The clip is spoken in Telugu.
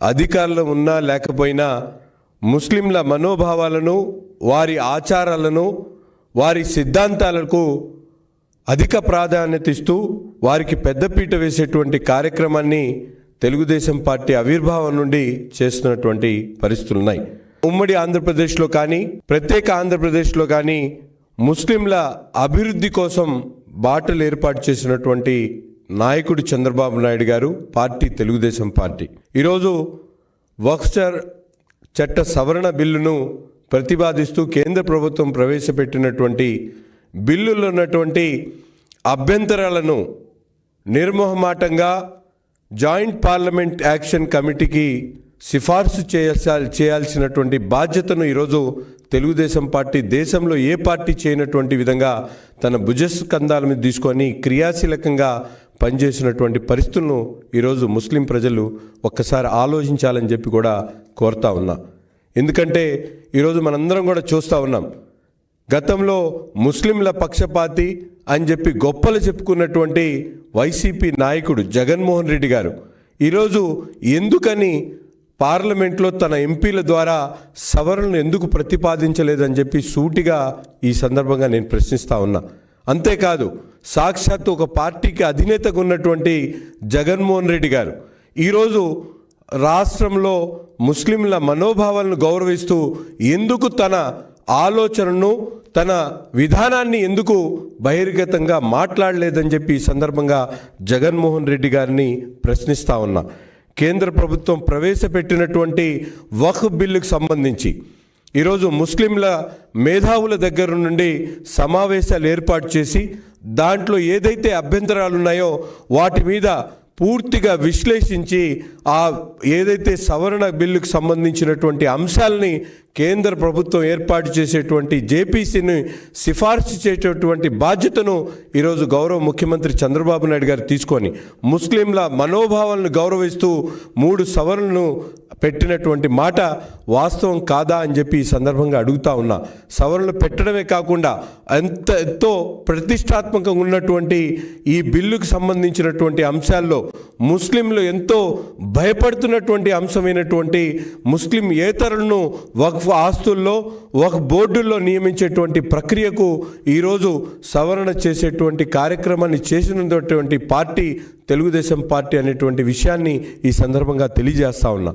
అధికారంలో ఉన్నా లేకపోయినా ముస్లింల మనోభావాలను, వారి ఆచారాలను, వారి సిద్ధాంతాలకు అధిక ప్రాధాన్యత ఇస్తూ వారికి పెద్దపీట వేసేటువంటి కార్యక్రమాన్ని తెలుగుదేశం పార్టీ ఆవిర్భావం నుండి చేస్తున్నటువంటి పరిస్థితులు ఉన్నాయి. ఉమ్మడి ఆంధ్రప్రదేశ్లో కానీ, ప్రత్యేక ఆంధ్రప్రదేశ్లో కానీ ముస్లింల అభివృద్ధి కోసం బాటలు ఏర్పాటు చేసినటువంటి నాయకుడు చంద్రబాబు నాయుడు గారు పార్టీ తెలుగుదేశం పార్టీ. ఈరోజు వక్ఫ్ చట్ట సవరణ బిల్లును ప్రతిపాదిస్తూ కేంద్ర ప్రభుత్వం ప్రవేశపెట్టినటువంటి బిల్లులో ఉన్నటువంటి అభ్యంతరాలను నిర్మోహమాటంగా జాయింట్ పార్లమెంట్ యాక్షన్ కమిటీకి సిఫార్సు చేయాల్సినటువంటి బాధ్యతను ఈరోజు తెలుగుదేశం పార్టీ దేశంలో ఏ పార్టీ చేయనటువంటి విధంగా తన భుజస్కంధాల మీద తీసుకొని క్రియాశీలకంగా పనిచేసినటువంటి పరిస్థితులను ఈరోజు ముస్లిం ప్రజలు ఒక్కసారి ఆలోచించాలని చెప్పి కూడా కోరుతా ఉన్నా. ఎందుకంటే ఈరోజు మనందరం కూడా చూస్తూ ఉన్నాం, గతంలో ముస్లింల పక్షపాతి అని చెప్పి గొప్పలు చెప్పుకున్నటువంటి వైసీపీ నాయకుడు జగన్మోహన్ రెడ్డి గారు ఈరోజు ఎందుకని పార్లమెంట్లో తన ఎంపీల ద్వారా సవరణను ఎందుకు ప్రతిపాదించలేదని చెప్పి సూటిగా ఈ సందర్భంగా నేను ప్రశ్నిస్తూ ఉన్నా. అంతేకాదు, సాక్షాత్తు ఒక పార్టీకి అధినేతగా ఉన్నటువంటి జగన్మోహన్ రెడ్డి గారు ఈరోజు రాష్ట్రంలో ముస్లింల మనోభావాలను గౌరవిస్తూ ఎందుకు తన ఆలోచనను, తన విధానాన్ని ఎందుకు బహిర్గతంగా మాట్లాడలేదని చెప్పి ఈ సందర్భంగా జగన్మోహన్ రెడ్డి గారిని ప్రశ్నిస్తూ ఉన్నా. కేంద్ర ప్రభుత్వం ప్రవేశపెట్టినటువంటి వక్ఫ్ బిల్లుకు సంబంధించి ఈరోజు ముస్లింల మేధావుల దగ్గర నుండి సమావేశాలు ఏర్పాటు చేసి దాంట్లో ఏదైతే అభ్యంతరాలు ఉన్నాయో వాటి మీద పూర్తిగా విశ్లేషించి ఆ ఏదైతే సవరణ బిల్లుకు సంబంధించినటువంటి అంశాలని కేంద్ర ప్రభుత్వం ఏర్పాటు చేసేటువంటి జేపీసీని సిఫార్సు చేసేటువంటి బాధ్యతను ఈరోజు గౌరవ ముఖ్యమంత్రి చంద్రబాబు నాయుడు గారు తీసుకొని ముస్లింల మనోభావాలను గౌరవిస్తూ 3 సవరణలను పెట్టినటువంటి మాట వాస్తవం కాదా అని చెప్పి ఈ సందర్భంగా అడుగుతా ఉన్నా. సవరణలు పెట్టడమే కాకుండా ఎంతో ప్రతిష్టాత్మకంగా ఉన్నటువంటి ఈ బిల్లుకు సంబంధించినటువంటి అంశాల్లో ముస్లింలు ఎంతో భయపడుతున్నటువంటి అంశమైనటువంటి ముస్లింయేతరులను వక్ఫ్ ఆస్తుల్లో, వక్ఫ్ బోర్డుల్లో నియమించేటువంటి ప్రక్రియకు ఈరోజు సవరణ చేసేటువంటి కార్యక్రమాన్ని చేసినటువంటి పార్టీ తెలుగుదేశం పార్టీ అనేటువంటి విషయాన్ని ఈ సందర్భంగా తెలియజేస్తా ఉన్నా.